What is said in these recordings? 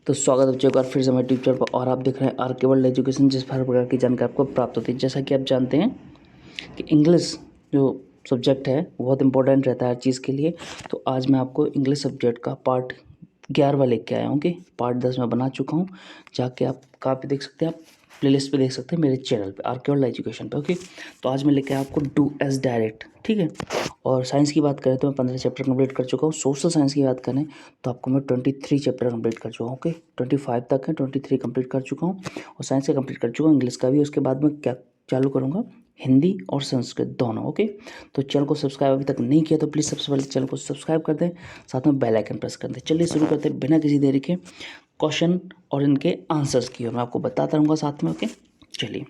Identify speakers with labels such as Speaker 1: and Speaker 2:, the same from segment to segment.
Speaker 1: तो स्वागत है बच्चों एक बार फिर से हमारे यूट्यूब चैनल पर और आप देख रहे हैं आर के वर्ल्ड एजुकेशन, जिस हर प्रकार की जानकारी आपको प्राप्त होती है। जैसा कि आप जानते हैं कि इंग्लिश जो सब्जेक्ट है बहुत इंपॉर्टेंट रहता है हर चीज़ के लिए। तो आज मैं आपको इंग्लिश सब्जेक्ट का पार्ट 11वां लेके आया हूँ कि पार्ट 10 में बना चुका हूँ। जाके आप कहाँ पे देख सकते हैं, आप प्लेलिस्ट पे देख सकते हैं मेरे चैनल पे आर के वर्ल्ड एजुकेशन पे। ओके, तो आज मैं लेके आया आपको डू एस डायरेक्ट, ठीक है। और साइंस की बात करें तो मैं 15 चैप्टर कंप्लीट कर चुका हूँ। सोशल साइंस की बात करें तो आपको मैं 23 चैप्टर कंप्लीट कर चुका हूँ। ओके, 25 तक है, 23 कंप्लीट कर चुका हूँ और साइंस का कंप्लीट कर चुका हूँ, इंग्लिश का भी। उसके बाद में क्या चालू करूँगा, हिंदी और संस्कृत दोनों। ओके, तो चैनल को सब्सक्राइब अभी तक नहीं किया तो प्लीज़ सबसे पहले चैनल को सब्सक्राइब कर दें, साथ में बेल आइकन प्रेस कर दें। चलिए शुरू करते हैं बिना किसी देरी के क्वेश्चन और इनके आंसर्स की, और मैं आपको बताता रहूँगा साथ में। ओके, चलिए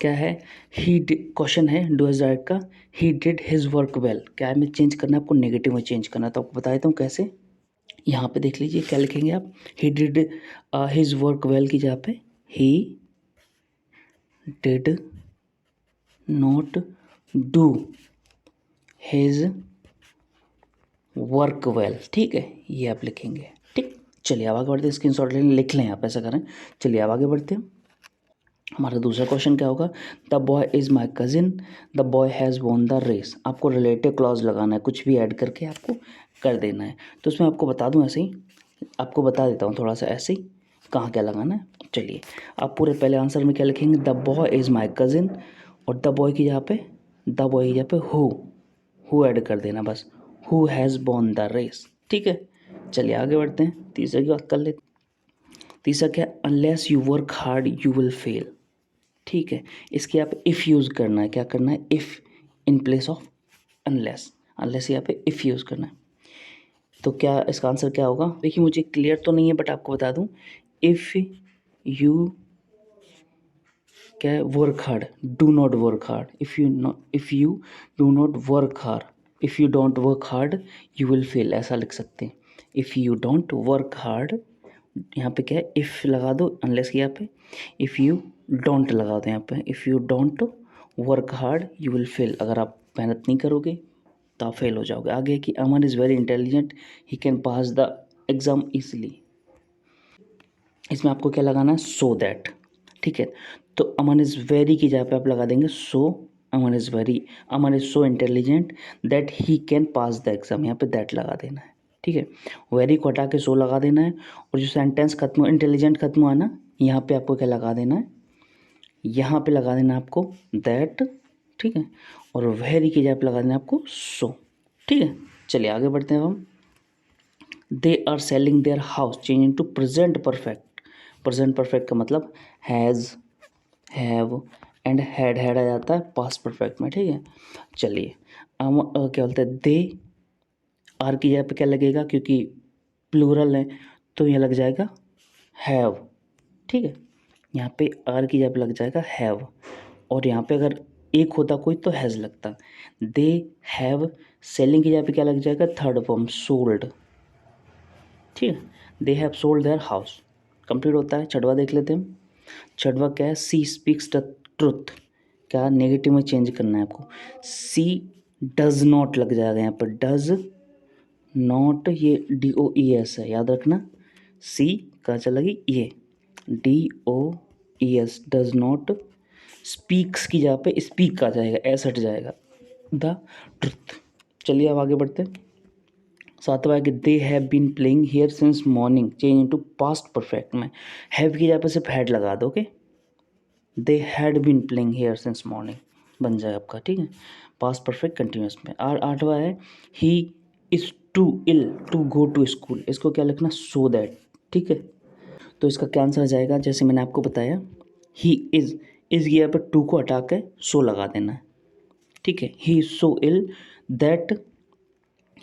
Speaker 1: क्या है, क्वेश्चन है डू एस डायरेक्ट का, he did his work well. क्या है, में चेंज करना है आपको, नेगेटिव में चेंज करना है। तो आपको बता देता हूँ कैसे। यहाँ पे देख लीजिए क्या लिखेंगे आप, he did his work well की जगह पे he did not do his work well, ठीक है, ये आप लिखेंगे। ठीक, चलिए अब आगे बढ़ते हैं, स्क्रीनशॉट लें, लिख लें आप, ऐसा करें। चलिए अब आगे बढ़ते हैं। हमारा दूसरा क्वेश्चन क्या होगा, the boy is my cousin, the boy has won the race. आपको रिलेटिव क्लॉज लगाना है, कुछ भी ऐड करके आपको कर देना है। तो उसमें आपको बता दूं, ऐसे ही आपको बता देता हूँ थोड़ा सा ऐसे ही कहाँ क्या लगाना है। चलिए आप पूरे पहले आंसर में क्या लिखेंगे, the boy is my cousin, और द बॉय की जगह पे, द बॉय की जगह पे हु ऐड कर देना बस, who has won the race, ठीक है। चलिए आगे बढ़ते हैं, तीसरे की बात कर लेते। तीसरा क्या, unless you work hard you will fail, ठीक है। इसके यहाँ पे इफ़ यूज़ करना है, क्या करना है, if in place of unless, unless यहाँ पे इफ़ यूज़ करना है। तो क्या इसका आंसर क्या होगा, देखिए मुझे क्लियर तो नहीं है बट आपको बता दूं, इफ़ यू क्या, work hard, do not work hard, if you do not work hard, if you don't work hard you will fail, ऐसा लिख सकते हैं। If you don't work hard, यहाँ पे क्या है, इफ़ लगा दो अनलेस की यहाँ पे, इफ़ यू डोंट लगा दो यहाँ पे, if you don't work hard you will fail. अगर आप मेहनत नहीं करोगे तो आप फेल हो जाओगे। आगे कि Aman is very intelligent, he can pass the exam easily. इसमें आपको क्या लगाना है, सो दैट, ठीक है। तो अमन इज़ वेरी की जगह पे आप लगा देंगे so, Aman is very, Aman is so intelligent that he can pass the exam, यहाँ पे दैट लगा देना है, ठीक है। वेरी को हटा के सो लगा देना है, और जो सेंटेंस खत्म हो, इंटेलिजेंट खत्म हुआ ना, यहाँ पे आपको क्या लगा देना है, यहाँ पे लगा देना आपको दैट, ठीक है। और वेरी की जगह पे लगा देना आपको सो, ठीक है। चलिए आगे बढ़ते हैं हम। They are selling their house, change into present perfect. Present perfect का मतलब हैज़, हैव एंड हैड आ जाता है पास्ट परफेक्ट में, ठीक है। चलिए क्या बोलते हैं, दे आर की जगह पे क्या लगेगा, क्योंकि प्लूरल है तो यह लग जाएगा हैव, ठीक है। यहाँ पे आर की जगह पे लग जाएगा हैव, और यहाँ पे अगर एक होता कोई तो हैज़ लगता। दे हैव, सेलिंग की जगह पे क्या लग जाएगा, थर्ड फॉर्म सोल्ड, ठीक है। They have sold their house, complete होता है। छठवा देख लेते हैं हम। छठवा क्या है, सी स्पीक्स द ट्रुथ। क्या नेगेटिव में चेंज करना है आपको, सी डज नॉट लग जाएगा यहाँ पर, डज नॉट, ये DOES है, याद रखना। सी कहाँ चला गई, ये DOES, डज नॉट। स्पीक्स की जगह पे स्पीक आ जाएगा, एस हट जाएगा, द ट्रुथ। चलिए अब आगे बढ़ते हैं। सातवां है कि they have been playing here since morning, change into past perfect में हैव की जगह पे सिर्फ हैड लगा दो। Okay, they had been playing here since morning बन जाए आपका, ठीक है, पास्ट परफेक्ट कंटिन्यूस में। और आठवां है he is too ill to go to school, इसको क्या लिखना, सो दैट, ठीक है। तो इसका क्या आंसर आ जाएगा, जैसे मैंने आपको बताया, ही इज़ की जगह पर टू को हटा के सो लगा देना है, ठीक है। He is so ill that,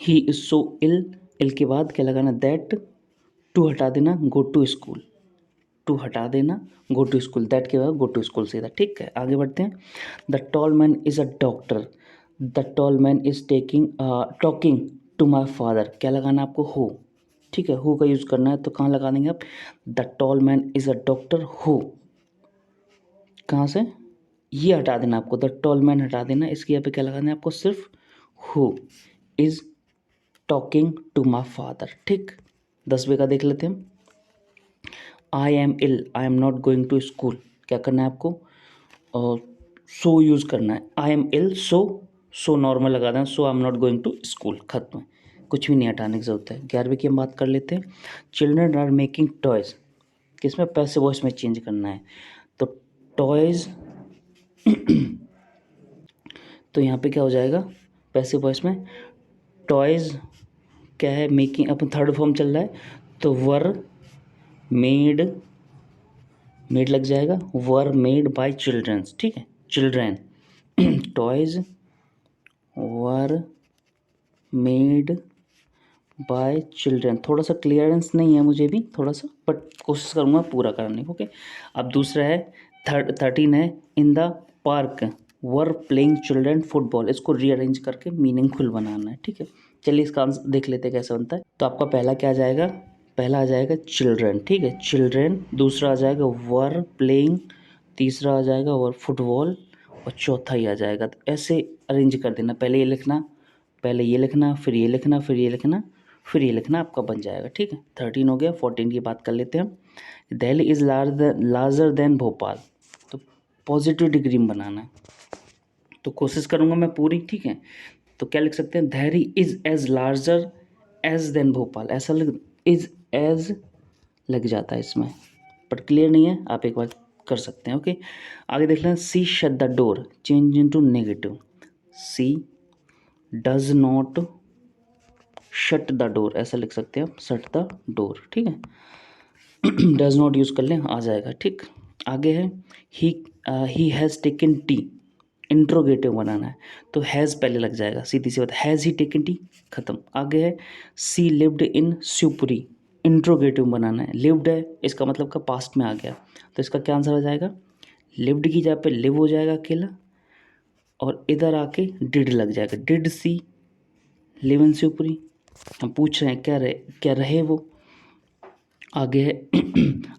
Speaker 1: he is so ill, ill के बाद क्या लगाना, दैट, टू हटा देना, गो टू स्कूल, टू हटा देना, गो टू स्कूल, दैट के बाद गो टू स्कूल सीधा, ठीक है। आगे बढ़ते हैं। The tall man is a doctor, the tall man is talking to my father, क्या लगाना आपको, हो, ठीक है। हु का यूज़ करना है तो कहाँ लगा देंगे आप, the tall man is a doctor who, कहाँ से, ये हटा देना आपको, द टॉल मैन हटा देना, इसके यहाँ पे क्या लगाना है आपको, सिर्फ who is talking to my father, ठीक। 10वें का देख लेते हैं हम। I am ill, I am not going to school, क्या करना है आपको, सो यूज़ करना है। आई एम इल सो नॉर्मल लगा दें, so I am not going to school, खत्म, कुछ भी नहीं हटाने की ज़रूरत है। 11वीं की हम बात कर लेते हैं। चिल्ड्रन आर मेकिंग टॉयज़, किसमें पैसिव वॉइस में चेंज करना है, तो टॉयज़ तो यहाँ पे क्या हो जाएगा पैसिव वॉइस में, टॉयज़ क्या है, मेकिंग अपन थर्ड फॉर्म चल रहा है, तो वर मेड, मेड लग जाएगा, वर मेड बाय चिल्ड्रंस, ठीक है, children toys were made by children. थोड़ा सा क्लियरेंस नहीं है मुझे भी थोड़ा सा, बट कोशिश करूँगा पूरा करने की, ओके। अब दूसरा है 13 है, in the park were playing children football, इसको रीअरेंज करके मीनिंगफुल बनाना है, ठीक है। चलिए इसका आंसर देख लेते हैं कैसे बनता है। तो आपका पहला क्या आ जाएगा, पहला आ जाएगा चिल्ड्रन, ठीक है, चिल्ड्रन, दूसरा आ जाएगा वर प्लेइंग, तीसरा आ जाएगा वर फुटबॉल, और चौथा ही आ जाएगा। तो ऐसे अरेंज कर देना, पहले ये लिखना, पहले ये लिखना, फिर ये लिखना, फिर ये लिखना, फिर ये लिखना, आपका बन जाएगा, ठीक है। 13 हो गया। 14 की बात कर लेते हैं हम। Delhi is larger than Bhopal, तो पॉजिटिव डिग्री में बनाना है, तो कोशिश करूँगा मैं पूरी, ठीक है। तो क्या लिख सकते हैं, Delhi is as larger as than Bhopal, ऐसा लिख, इज़ एज लग जाता है इसमें, बट क्लियर नहीं है, आप एक बार कर सकते हैं, ओके। आगे देख लें, she shut the door change into negative, she does not shut the door, ऐसा लिख सकते हैं आप, शट द डोर, ठीक है। डज नॉट यूज़ कर लें, आ जाएगा, ठीक। आगे है, he has taken tea, interrogative बनाना है, तो हैज़ पहले लग जाएगा, सीधी सी बात, हैज़ ही टेकन टी, खत्म। आगे है, she lived in Shivpuri, interrogative बनाना है, लिव्ड है, इसका मतलब का पास्ट में आ गया, तो इसका क्या आंसर आ जाएगा, लिव्ड की जगह पे लिव हो जाएगा अकेला, और इधर आके डिड लग जाएगा, did she live in Shivpuri, हम पूछ रहे हैं क्या रहे वो। आगे है,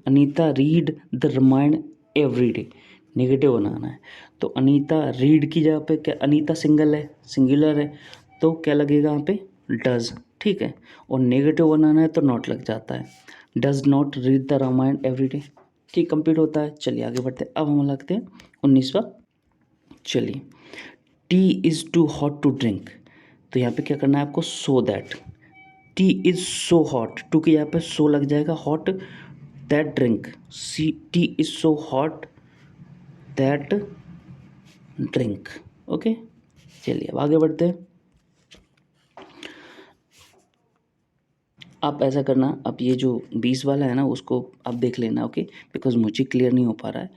Speaker 1: Anita read the Ramayan every day, negative बनाना है, तो अनीता रीड की जगह पे क्या, अनीता सिंगल है, सिंगुलर है, तो क्या लगेगा यहाँ पे, डज, ठीक है, और नेगेटिव बनाना है तो नॉट लग जाता है, does not read the Ramayan every day, ठीक, कंप्लीट होता है। चलिए आगे बढ़ते हैं, अब हम लगते हैं 19वां। चलिए, tea is too hot to drink, तो यहाँ पे क्या करना है आपको, so that, tea is so hot, too की यहाँ पे सो लग जाएगा, hot that drink, see tea is so hot that drink, okay. चलिए अब आगे बढ़ते हैं। आप ऐसा करना, अब ये जो 20 वाला है ना उसको आप देख लेना, ओके, बिकॉज मुझे क्लियर नहीं हो पा रहा है।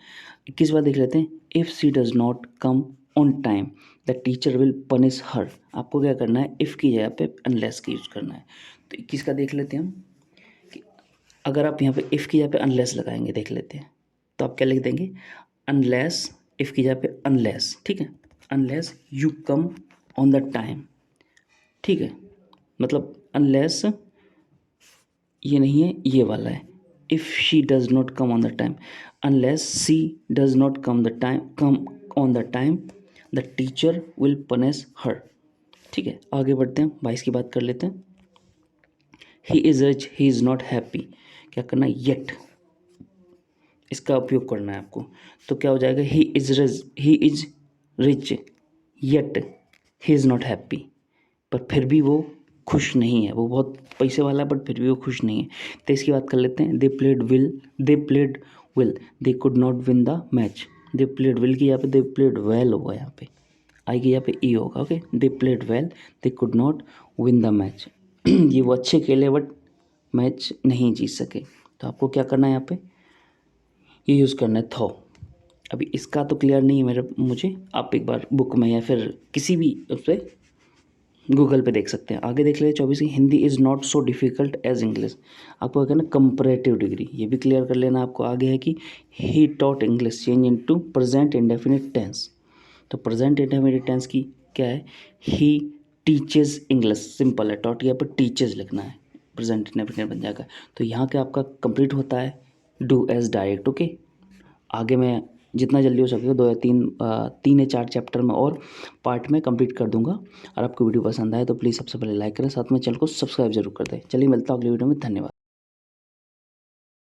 Speaker 1: 21 बार देख लेते हैं, if she does not come on time the teacher will punish her, आपको क्या करना है, इफ़ की जगह पे अनलेस की यूज़ करना है। तो 21 का देख लेते हैं हम, कि अगर आप यहाँ पे इफ़ की जगह पे अनलेस लगाएंगे, देख लेते हैं, तो आप क्या लिख देंगे, अनलेस, इफ़ की जगह पे अनलेस, ठीक है, unless you come on the time, ठीक है, मतलब अनलेस ये नहीं है, ये वाला है, if she does not come on the time, unless she does not come on the time the teacher will punish her, ठीक है। आगे बढ़ते हैं, 22 की बात कर लेते हैं। He is rich he is not happy, क्या करना है, येट, इसका उपयोग करना है आपको, तो क्या हो जाएगा, he is rich yet he is not happy, पर फिर भी वो खुश नहीं है, वो बहुत पैसे वाला है बट फिर भी वो खुश नहीं है। तो इसकी बात कर लेते हैं, they played will they could not win the match, they played will की यहाँ पे दे प्लेड वेल होगा, यहाँ पे आई की यहाँ पे ई होगा, okay, they played well they could not win the match, ये वो अच्छे खेले बट मैच नहीं जीत सके, तो आपको क्या करना है, यहाँ पे ये यूज़ करना है, थो। अभी इसका तो क्लियर नहीं है मुझे, आप एक बार बुक में या फिर किसी भी उस पर गूगल पे देख सकते हैं। आगे देख लेते 24 की, Hindi is not so difficult as English, आपको क्या करना, कंपैरेटिव डिग्री, ये भी क्लियर कर लेना आपको। आगे है कि he taught English change into present indefinite tense, तो प्रेजेंट इंडेफिनिट टेंस की क्या है, ही टीचेज इंग्लिश, सिंपल है, टॉट यहाँ पर टीचेज लिखना है, प्रेजेंट इंडेफिनिट बन जाएगा। तो यहाँ के आपका कंप्लीट होता है डू एज डायरेक्ट, ओके। आगे मैं जितना जल्दी हो सकेगा 2 या 3 या 4 चैप्टर में और पार्ट में कंप्लीट कर दूंगा। और आपको वीडियो पसंद आए तो प्लीज़ सबसे पहले लाइक करें, साथ में चैनल को सब्सक्राइब जरूर कर दें। चलिए मिलता हूँ अगली वीडियो में, धन्यवाद।